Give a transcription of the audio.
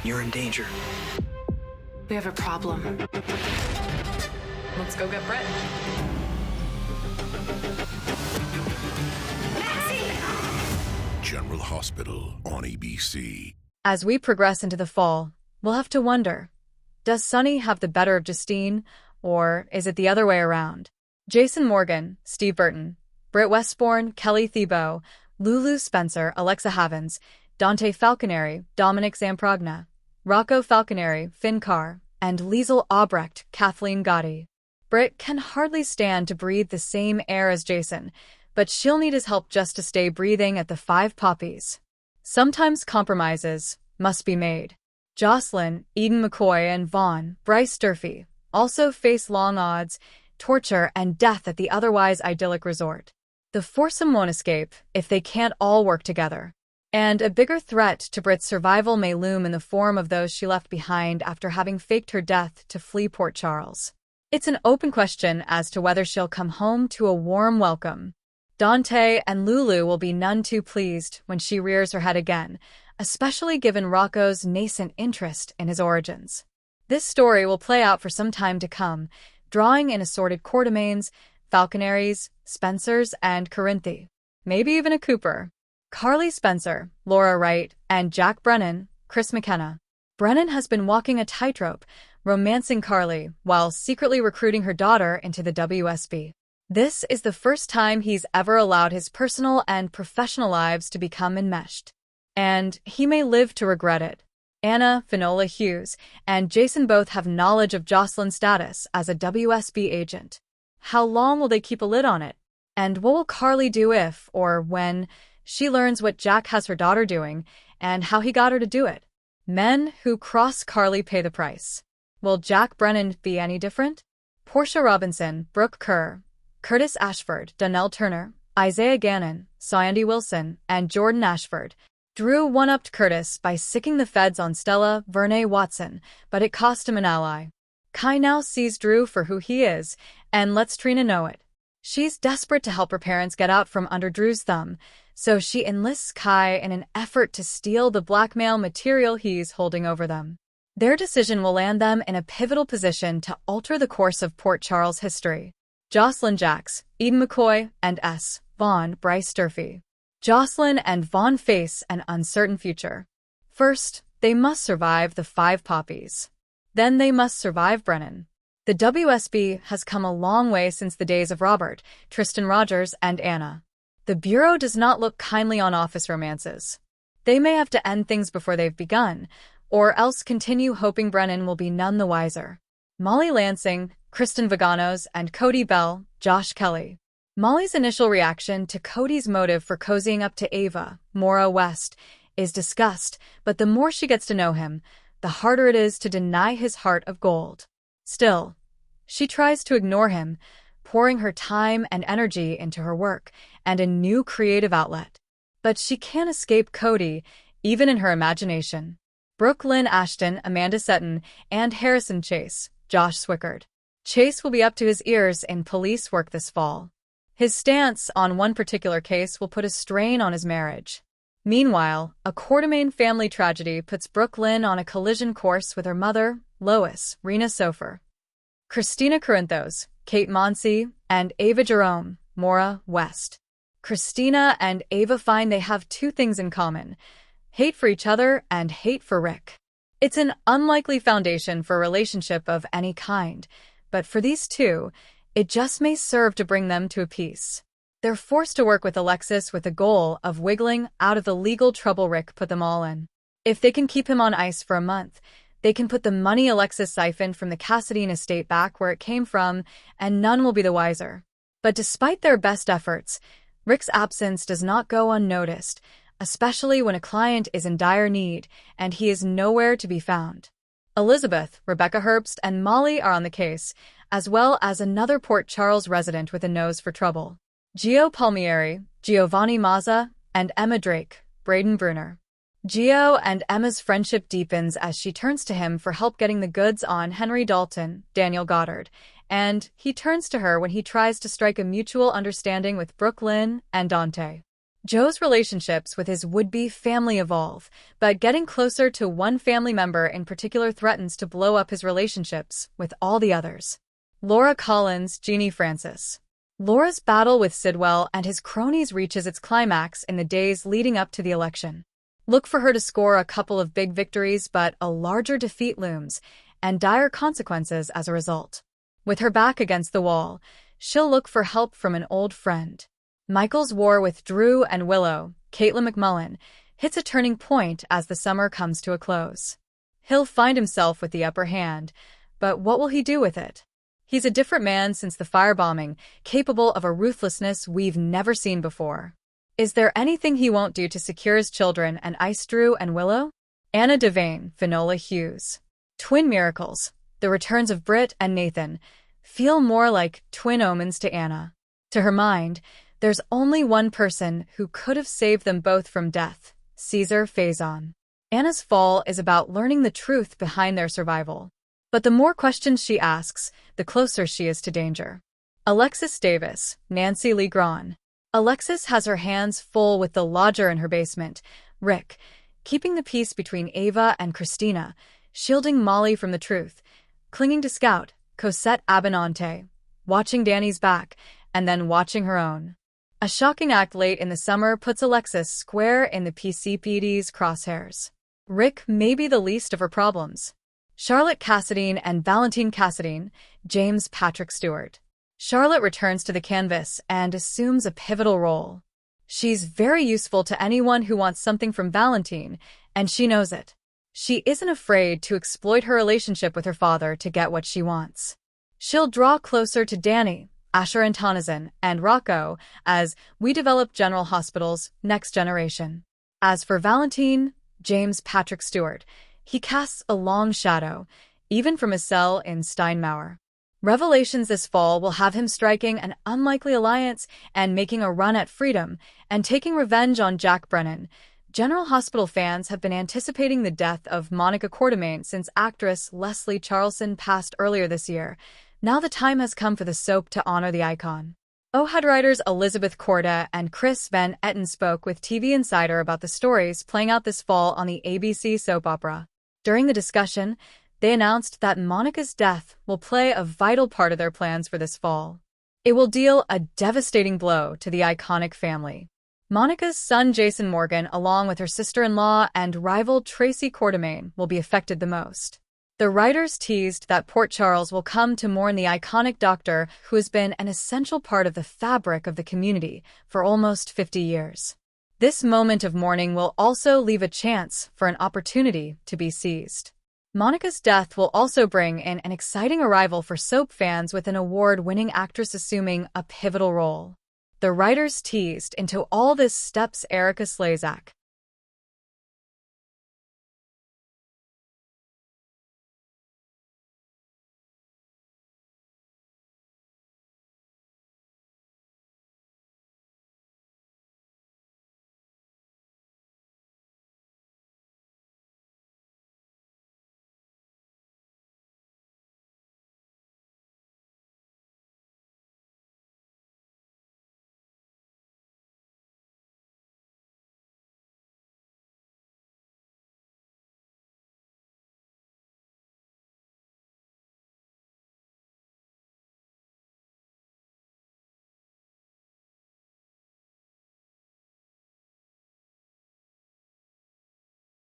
You're in danger. We have a problem. Let's go get Britt. General Hospital on ABC. As we progress into the fall, we'll have to wonder, does Sunny have the better of Justine, or is it the other way around? Jason Morgan, Steve Burton, Britt Westbourne, Kelly Thiebaud, Lulu Spencer, Alexa Havens, Dante Falconeri, Dominic Zamprogna, Rocco Falconeri, Finn Carr, and Liesl Albrecht, Kathleen Gotti. Britt can hardly stand to breathe the same air as Jason, but she'll need his help just to stay breathing at the Five Poppies. Sometimes compromises must be made. Josslyn, Eden McCoy, and Vaughn, Bryce Durfee, also face long odds, torture, and death at the otherwise idyllic resort. The foursome won't escape if they can't all work together. And a bigger threat to Britt's survival may loom in the form of those she left behind after having faked her death to flee Port Charles. It's an open question as to whether she'll come home to a warm welcome. Dante and Lulu will be none too pleased when she rears her head again, especially given Rocco's nascent interest in his origins. This story will play out for some time to come, drawing in assorted Quartermaines, Falconeris, Spencers, and Corinthi. Maybe even a Cooper. Carly Spencer, Laura Wright, and Jack Brennan, Chris McKenna. Brennan has been walking a tightrope, romancing Carly while secretly recruiting her daughter into the WSB. This is the first time he's ever allowed his personal and professional lives to become enmeshed. And he may live to regret it. Anna, Finola Hughes, and Jason both have knowledge of Josslyn's status as a WSB agent. How long will they keep a lid on it? And what will Carly do if, or when, she learns what Jack has her daughter doing and how he got her to do it? Men who cross Carly pay the price. Will Jack Brennan be any different? Portia Robinson, Brooke Kerr, Curtis Ashford, Donnell Turner, Isaiah Gannon, Sandy Wilson, and Jordan Ashford. Drew one-upped Curtis by sicking the feds on Stella Vernay Watson, but it cost him an ally. Kai now sees Drew for who he is, and lets Trina know it. She's desperate to help her parents get out from under Drew's thumb, so she enlists Kai in an effort to steal the blackmail material he's holding over them. Their decision will land them in a pivotal position to alter the course of Port Charles history. Josslyn Jacks, Eden McCoy, and S. Vaughn Bryce Durfee. Josslyn and Vaughn face an uncertain future. First, they must survive the Five Poppies. Then they must survive Brennan. The WSB has come a long way since the days of Robert, Tristan Rogers, and Anna. The Bureau does not look kindly on office romances. They may have to end things before they've begun, or else continue hoping Brennan will be none the wiser. Molly Lansing, Kristen Vaganos, and Cody Bell, Josh Kelly. Molly's initial reaction to Cody's motive for cozying up to Ava, Maura West, is disgust, but the more she gets to know him, the harder it is to deny his heart of gold. Still, she tries to ignore him, pouring her time and energy into her work and a new creative outlet. But she can't escape Cody, even in her imagination. Brooke Lynn Ashton, Amanda Seton, and Harrison Chase, Josh Swickard. Chase will be up to his ears in police work this fall. His stance on one particular case will put a strain on his marriage. Meanwhile, a Quartermaine family tragedy puts Brooke Lynn on a collision course with her mother, Lois, Rena Sofer. Christina Corinthos, Kate Monsey, and Ava Jerome, Maura West. Christina and Ava find they have two things in common: hate for each other and hate for Rick. It's an unlikely foundation for a relationship of any kind, but for these two, it just may serve to bring them to a peace. They're forced to work with Alexis with the goal of wiggling out of the legal trouble Rick put them all in. If they can keep him on ice for a month, they can put the money Alexis siphoned from the Cassadine estate back where it came from, and none will be the wiser. But despite their best efforts, Rick's absence does not go unnoticed, especially when a client is in dire need and he is nowhere to be found. Elizabeth, Rebecca Herbst, and Molly are on the case, as well as another Port Charles resident with a nose for trouble. Gio Palmieri, Giovanni Mazza, and Emma Drake, Braden Bruner. Gio and Emma's friendship deepens as she turns to him for help getting the goods on Henry Dalton, Daniel Goddard, and he turns to her when he tries to strike a mutual understanding with Brooke Lynn and Dante. Joe's relationships with his would-be family evolve, but getting closer to one family member in particular threatens to blow up his relationships with all the others. Laura Collins, Jeannie Francis. Laura's battle with Sidwell and his cronies reaches its climax in the days leading up to the election. Look for her to score a couple of big victories, but a larger defeat looms, and dire consequences as a result. With her back against the wall, she'll look for help from an old friend. Michael's war with Drew and Willow, Caitlin McMullen, hits a turning point as the summer comes to a close. He'll find himself with the upper hand, but what will he do with it? He's a different man since the firebombing, capable of a ruthlessness we've never seen before. Is there anything he won't do to secure his children and ice Drew and Willow? Anna Devane, Finola Hughes. Twin miracles, the returns of Britt and Nathan, feel more like twin omens to Anna. To her mind, there's only one person who could have saved them both from death, Caesar Faison. Anna's fall is about learning the truth behind their survival. But the more questions she asks, the closer she is to danger. Alexis Davis, Nancy Lee Grawn. Alexis has her hands full with the lodger in her basement, Rick, keeping the peace between Ava and Christina, shielding Molly from the truth, clinging to Scout, Cosette Abinante, watching Danny's back, and then watching her own. A shocking act late in the summer puts Alexis square in the PCPD's crosshairs. Rick may be the least of her problems. Charlotte Cassadine and Valentin Cassadine, James Patrick Stewart. Charlotte returns to the canvas and assumes a pivotal role. She's very useful to anyone who wants something from Valentin, and she knows it. She isn't afraid to exploit her relationship with her father to get what she wants. She'll draw closer to Danny, Asher Antonazan, and Rocco as we develop General Hospital's next generation. As for Valentin, James Patrick Stewart, he casts a long shadow, even from his cell in Steinmauer. Revelations this fall will have him striking an unlikely alliance and making a run at freedom and taking revenge on Jack Brennan. General Hospital fans have been anticipating the death of Monica Quartermain since actress Leslie Charleson passed earlier this year. Now the time has come for the soap to honor the icon. OHAD writers Elizabeth Korda and Chris Van Etten spoke with TV Insider about the stories playing out this fall on the ABC soap opera. During the discussion, they announced that Monica's death will play a vital part of their plans for this fall. It will deal a devastating blow to the iconic family. Monica's son Jason Morgan, along with her sister-in-law and rival Tracy Quartermain, will be affected the most. The writers teased that Port Charles will come to mourn the iconic doctor who has been an essential part of the fabric of the community for almost 50 years. This moment of mourning will also leave a chance for an opportunity to be seized. Monica's death will also bring in an exciting arrival for soap fans with an award-winning actress assuming a pivotal role. The writers teased into all this steps Erica Slezak,